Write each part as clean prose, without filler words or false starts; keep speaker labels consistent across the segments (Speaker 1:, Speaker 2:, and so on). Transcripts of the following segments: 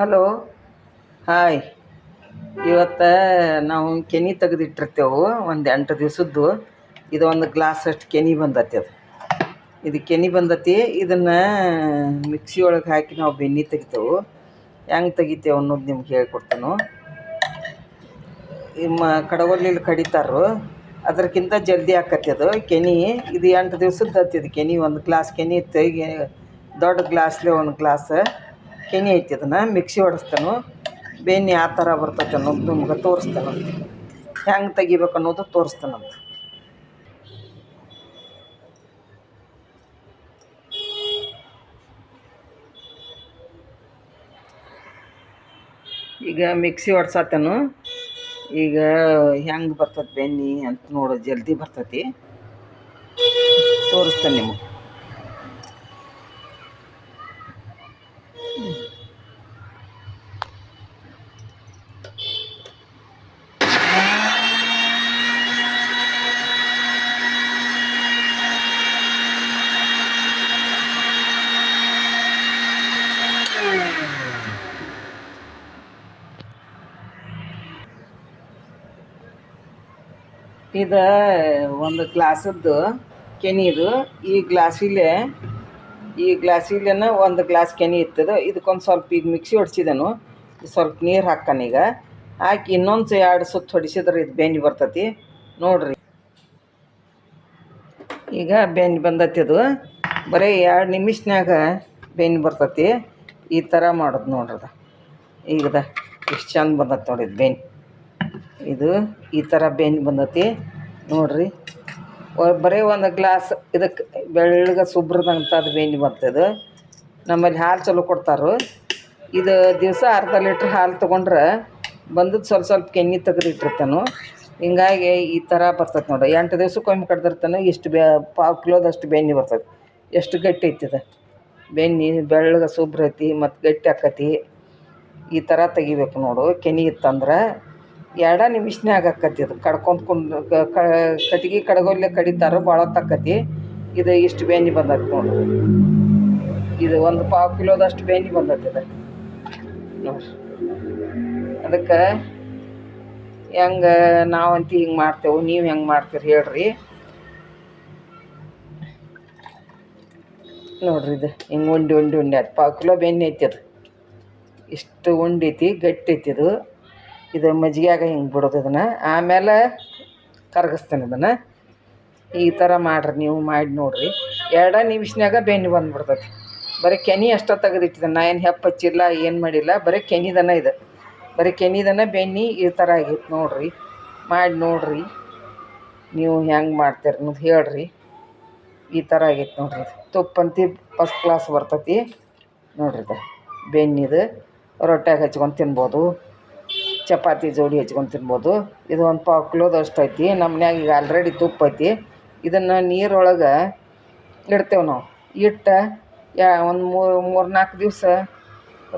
Speaker 1: Hello. Hi. ಇವತ್ತು ನಾವು ಕೆನೆ ತೆಗೆದಿಟ್ಟಿರ್ತೇವೆ ಒಂದು 8 ದಿವಸದ್ದು. ಇದು ಒಂದು ಗ್ಲಾಸ್ ಅಷ್ಟು ಕೆನೆ ಬಂದತಿ. ಇದು ಕೆನೆ ಬಂದತಿ. ಇದನ್ನು ಮಿಕ್ಸಿ ಒಳಗೆ ಹಾಕಿ ನಾವು ಬೆಣ್ಣೆ ತೆಗಿತೇವೆ. ಹೆಂಗೆ ತೆಗಿತೇವೆ ಅನ್ನೋದು ನಿಮ್ಗೆ ಹೇಳ್ಕೊಡ್ತೇನೆ. ನಿಮ್ಮ ಕಡಗೋಲಿಲಿ ಕಡಿತಾರೋ ಅದಕ್ಕಿಂತ ಜಲ್ದಿ ಆಕತಿ ಅದು ಕೆನೆ. ಇದು 8 ದಿವಸದ್ದು ಹತ್ತಿದ ಕೆನೆ. ಒಂದು ಗ್ಲಾಸ್ ಕೆನೆ ತೆಗಿ, ದೊಡ್ಡ ಗ್ಲಾಸ್ಲೆ ಒಂದು ಗ್ಲಾಸ್ ಕೆನೆ ಐತಿ. ಅದನ್ನು ಮಿಕ್ಸಿ ಹೊಡೆಸ್ತಾನು. ಬೆಣ್ಣೆ ಯಾವ ಥರ ಬರ್ತೈತೆ ಅನ್ನೋದು ನಿಮ್ಗೆ ತೋರಿಸ್ತಾನಂತ. ಹೆಂಗೆ ತೆಗಿಬೇಕು ಅನ್ನೋದು ತೋರಿಸ್ತಾನಂತ. ಈಗ ಮಿಕ್ಸಿ ಹೊಡ್ಸತ್ತನು. ಈಗ ಹೆಂಗೆ ಬರ್ತದೆ ಬೆಣ್ಣೆ ಅಂತ ನೋಡು. ಜಲ್ದಿ ಬರ್ತೈತಿ. ತೋರಿಸ್ತೇನೆ ನಿಮಗೆ. ಇದು ಒಂದು ಗ್ಲಾಸದ್ದು ಕೆನೆದು. ಈ ಗ್ಲಾಸಿಲೇನ ಒಂದು ಗ್ಲಾಸ್ ಕೆನೆ ಇರ್ತದೆ. ಇದಕ್ಕೊಂದು ಸ್ವಲ್ಪ ಈಗ ಮಿಕ್ಸಿ ಹೊಡ್ಸಿದನು. ಸ್ವಲ್ಪ ನೀರು ಹಾಕ್ಕಾನೀಗ. ಹಾಕಿ ಇನ್ನೊಂದು 2 ಸುತ್ತು ಹೊಡಿಸಿದ್ರೆ ಇದು ಬೆಣ್ಣೆ ಬರ್ತೈತಿ. ನೋಡಿರಿ, ಈಗ ಬೆಣ್ಣೆ ಬಂದತಿ. ಅದು ಬರೀ 2 ನಿಮಿಷನ್ಯಾಗ ಬೆಣ್ಣೆ ಬರ್ತೈತಿ. ಈ ಥರ ಮಾಡೋದು ನೋಡ್ರದ. ಈಗದ ಎಷ್ಟು ಚಂದ ಬಂದತಿ ನೋಡಿದ್ದು ಬೆಣ್ಣೆ. ಇದು ಈ ಥರ ಬೆಣ್ಣೆ ಬಂದತಿ ನೋಡಿರಿ. ಬರೀ ಒಂದು ಗ್ಲಾಸ್ ಇದಕ್ಕೆ ಬೆಳ್ಳಗೆ ಸುಬ್ರದಂಥದ್ದು ಬೆಣ್ಣೆ ಬರ್ತದೆ. ನಮ್ಮಲ್ಲಿ ಹಾಲು ಚಲೋ ಕೊಡ್ತಾರೆ. ಇದು ದಿವಸ ಅರ್ಧ ಲೀಟ್ರ್ ಹಾಲು ತೊಗೊಂಡ್ರೆ ಬಂದದ್ದು ಸ್ವಲ್ಪ ಕೆನೆ ತೆಗೆದಿಟ್ಟಿರ್ತಾನು. ಹಿಂಗಾಗಿ ಈ ಥರ ಬರ್ತೈತೆ ನೋಡಿ. 8 ದಿವ್ಸಕ್ಕೊಮ್ಮೆ ಕಡ್ದಿರ್ತಾನೆ. ಇಷ್ಟು ಪಾವು ಕಿಲೋದಷ್ಟು ಬೆಣ್ಣೆ ಬರ್ತೈತೆ. ಎಷ್ಟು ಗಟ್ಟಿ ಐತಿದೆ ಬೆಣ್ಣೆ. ಬೆಳ್ಳಗೆ ಸುಬ್ರ ಐತಿ ಮತ್ತು ಗಟ್ಟಿ ಆಕತಿ. ಈ ಥರ ತೆಗಿಬೇಕು ನೋಡು. ಕೆನೆ ಇತ್ತಂದ್ರೆ 2 ನಿಮಿಷನ್ಯಾಗ ಆಕತಿ. ಅದು ಕಡ್ಕೊಂತ ಕಟ್ಗೆ ಕಡ್ಗೋಲ್ಲೆ ಕಡಿತಾರೋ ಭಾಳ ಹೊತ್ತಾಕತಿ. ಇದು ಇಷ್ಟು ಬೆಣ್ಣೆ ಬಂದೈತೆ ನೋಡು. ಇದು ಒಂದು ಪಾವು ಕಿಲೋದಷ್ಟು ಬೆಣ್ಣೆ ಬಂದೈತೆ ಇದು ನೋಡಿರಿ. ಅದಕ್ಕೆ ಹೆಂಗೆ ನಾವಂತೂ ಹಿಂಗೆ ಮಾಡ್ತೇವೆ. ನೀವು ಹೆಂಗೆ ಮಾಡ್ತೀರಿ ಹೇಳ್ರಿ. ನೋಡಿರಿ, ಇದು ಹಿಂಗೆ ಉಂಡೆ ಅದು ಪಾವು ಕಿಲೋ ಬೆಣ್ಣೆ ಐತಿ. ಅದು ಇಷ್ಟು ಉಂಡೆ ಐತಿ, ಗಟ್ಟಿ ಐತಿ. ಇದು ಮಜ್ಜಿಗೆಯಾಗ ಹಿಂಗೆ ಬಿಡೋದು. ಇದನ್ನು ಆಮೇಲೆ ಕರಗಿಸ್ತೇನೆ. ಇದನ್ನು ಈ ಥರ ಮಾಡಿರಿ. ನೀವು ಮಾಡಿ ನೋಡಿರಿ. 2 ನಿಮಿಷನ್ಯಾಗ ಬೆಣ್ಣೆ ಬಂದುಬಿಡ್ತೈತಿ. ಬರೀ ಕೆನೆ ಅಷ್ಟೇ ತೆಗೆದಿಟ್ಟಿದ್ದೆ. ನಾ ಏನು ಹೆಪ್ಪ ಹಚ್ಚಿಲ್ಲ, ಏನು ಮಾಡಿಲ್ಲ. ಬರೀ ಕೆನೆದನ ಇದು. ಬರೀ ಕೆನೆದನ ಬೆಣ್ಣೆ ಈ ಥರ ಆಗೈತೆ ನೋಡಿರಿ. ಮಾಡಿ ನೋಡಿರಿ. ನೀವು ಹೆಂಗೆ ಮಾಡ್ತೀರಿ ಅನ್ನೋದು ಹೇಳ್ರಿ. ಈ ಥರ ಆಗೈತೆ ನೋಡಿರಿ. ತುಪ್ಪಂತಿ ಫಸ್ಟ್ ಕ್ಲಾಸ್ ಬರ್ತೈತಿ ನೋಡಿರಿ. ಇದು ಬೆಣ್ಣೆದು ರೊಟ್ಯಾಗ ಹಚ್ಕೊಂಡು ತಿನ್ಬೋದು. ಚಪಾತಿ ಜೋಡಿ ಹಚ್ಕೊಂಡು ತಿನ್ಬೋದು. ಇದು ಒಂದು ಪಾವು ಕಿಲೋದಷ್ಟು ಐತಿ. ನಮ್ಮ ಮನ್ಯಾಗ ಈಗ ಆಲ್ರೆಡಿ ತುಪ್ಪ ಐತಿ. ಇದನ್ನು ನೀರೊಳಗೆ ಇಡ್ತೇವೆ ನಾವು. ಇಟ್ಟು ಒಂದು 3-4 ದಿವಸ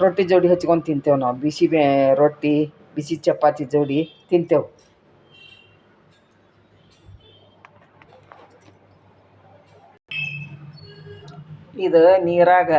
Speaker 1: ರೊಟ್ಟಿ ಜೋಡಿ ಹಚ್ಕೊಂಡು ತಿಂತೇವೆ ನಾವು. ಬಿಸಿ ರೊಟ್ಟಿ, ಬಿಸಿ ಚಪಾತಿ ಜೋಡಿ ತಿಂತೇವೆ. ಇದು ನೀರಾಗ